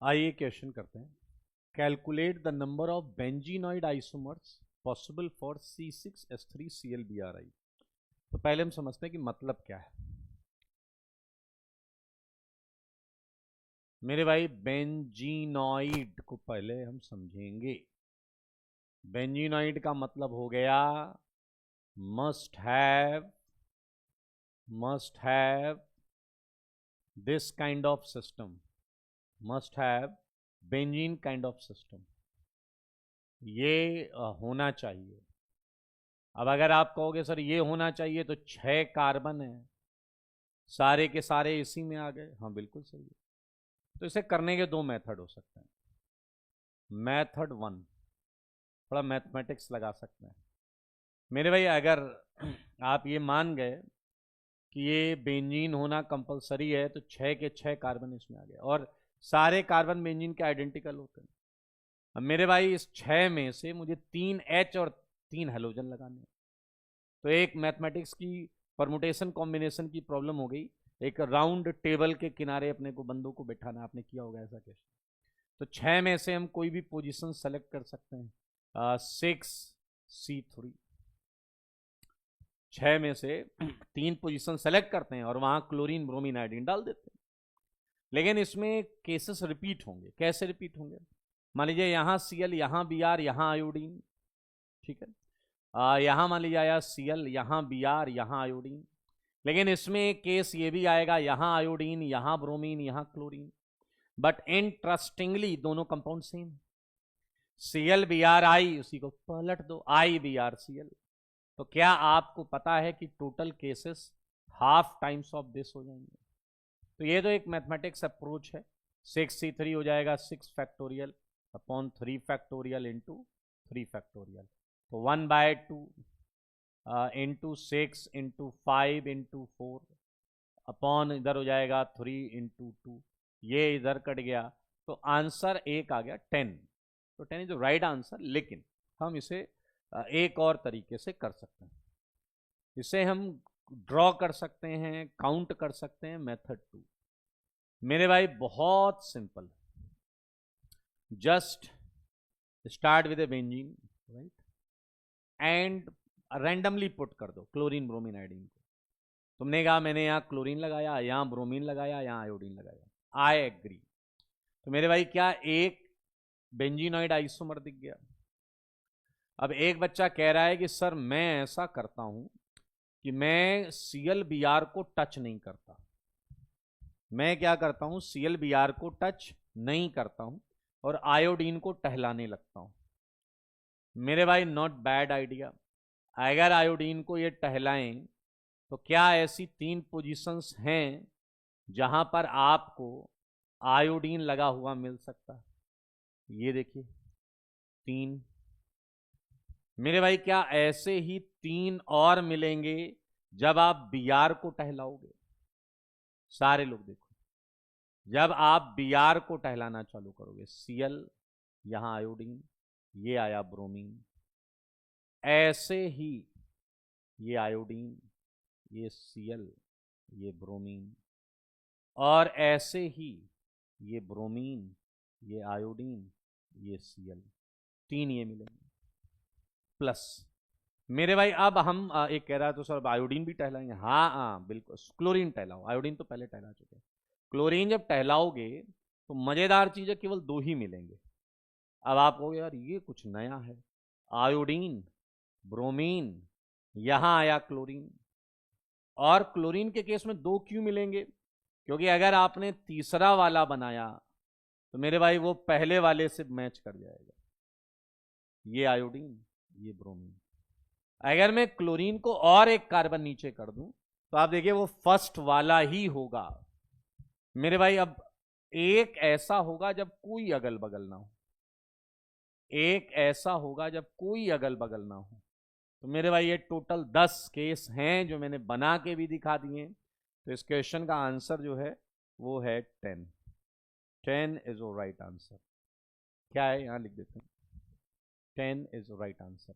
आइए क्वेश्चन करते हैं। Calculate the number of benzenoid isomers possible for C6H3Cl Bri। तो पहले हम समझते हैं कि मतलब क्या है। मेरे भाई बेंजीनॉइड को पहले हम समझेंगे। बेंजीनॉइड का मतलब हो गया must have this kind of system, must have benzene kind of system, ये होना चाहिए। अब अगर आप कहोगे सर ये होना चाहिए तो 6 कार्बन है, सारे के सारे इसी में आ गए, हाँ बिल्कुल सही है। तो इसे करने के 2 मेथड हो सकते हैं। मेथड 1, थोड़ा मैथमेटिक्स लगा सकते हैं। मेरे भाई अगर आप ये मान गए कि ये बेंजीन होना कंपलसरी है तो 6 के 6 कार्बन इसमें आ गए और सारे कार्बन बेंजीन के आइडेंटिकल होते हैं। अब मेरे भाई इस 6 में से मुझे 3 H और 3 हेलोजन लगाने हैं। तो एक मैथमेटिक्स की परमुटेशन कॉम्बिनेशन की प्रॉब्लम हो गई। एक राउंड टेबल के किनारे अपने को बंदों को बैठाना, आपने किया होगा ऐसा क्वेश्चन। तो 6 में से हम कोई भी पोजीशन सेलेक्ट कर सकते हैं। 6C3, 6 में से 3 पोजीशन सेलेक्ट करते हैं और वहां क्लोरीन ब्रोमीन आयोडीन डाल देते हैं। लेकिन इसमें केसेस रिपीट होंगे। कैसे रिपीट होंगे? मान लीजिए यहाँ Cl, यहाँ Br, यहाँ आयोडीन, ठीक है। यहाँ मान लीजिए आया Cl, यहाँ Br, यहाँ आयोडीन। लेकिन इसमें एक केस ये भी आएगा, यहाँ आयोडीन, यहाँ ब्रोमीन, यहाँ क्लोरीन। बट इंटरेस्टिंगली दोनों कंपाउंड सेम। ClBrI, उसी को पलट दो, IBrCl। तो क्या आपको पता है कि total cases half times of this हो जाएंगे? तो ये तो एक मैथमेटिक्स अप्रोच है। 6C3 हो जाएगा 6 factorial upon 3 factorial into 3 factorial. तो 1/2 इंटू 6 इंटू 5 इंटू 4 अपॉन इधर हो जाएगा 3 इंटू 2, ये इधर कट गया तो आंसर एक आ गया 10। तो 10 इज द राइट आंसर। लेकिन हम इसे एक और तरीके से कर सकते हैं। इसे हम ड्रॉ कर सकते हैं, काउंट कर सकते हैं। मेथड 2 मेरे भाई बहुत simple, just start with A benzene, right, and randomly put कर दो क्लोरीन ब्रोमीन आयोडीन को। तुमने कहा मैंने यहाँ क्लोरीन लगाया, यहाँ ब्रोमीन लगाया, यहाँ आयोडीन लगाया, आई एग्री। तो मेरे भाई क्या एक बेंजीनॉइड आइसोमर दिख गया? अब एक बच्चा कह रहा है कि सर मैं ऐसा करता हूं कि मैं ClBr को टच नहीं करता। मैं क्या करता हूं, ClBr को टच नहीं करता हूं और आयोडीन को टहलाने लगता हूं। मेरे भाई नॉट बैड आइडिया। अगर आयोडीन को ये टहलाएं तो क्या ऐसी 3 पोजीशंस हैं जहां पर आपको आयोडीन लगा हुआ मिल सकता है? ये देखिए 3। मेरे भाई क्या ऐसे ही 3 और मिलेंगे जब आप Br को टहलाओगे? सारे लोग देखो, जब आप Br को टहलाना चालू करोगे, Cl, यहां आयोडीन, ये आया ब्रोमीन, ऐसे ही ये आयोडीन, ये Cl, ये ब्रोमीन, और ऐसे ही ये ब्रोमीन, ये आयोडीन, ये Cl, 3 ये मिलेंगे प्लस। मेरे भाई अब हम एक कह रहा है तो सर आयोडीन भी टहलाएंगे। हाँ हाँ बिल्कुल, क्लोरीन टहलाओ, आयोडीन तो पहले टहला चुके हैं। क्लोरीन जब टहलाओगे तो मजेदार चीज है, केवल 2 ही मिलेंगे। अब आप कहोगे यार ये कुछ नया है, आयोडीन, ब्रोमीन, यहां आया क्लोरीन। और क्लोरीन के केस में 2 क्यों मिलेंगे? क्योंकि अगर आपने तीसरा वाला बनाया तो मेरे भाई वो पहले वाले से मैच कर जाएगा। ये आयोडीन, ये ब्रोमीन। अगर मैं क्लोरीन को और एक कार्बन नीचे कर दूं तो आप देखिए वो फर्स्ट वाला ही होगा। मेरे भाई अब एक ऐसा होगा जब कोई अगल बगल ना हो, एक ऐसा होगा जब कोई अगल बगल ना हो। तो मेरे भाई ये टोटल 10 केस हैं जो मैंने बना के भी दिखा दिए। तो इस क्वेश्चन का आंसर जो है वो है 10। 10 इज राइट आंसर। क्या है यहां लिख देते हैं, 10 इज राइट आंसर।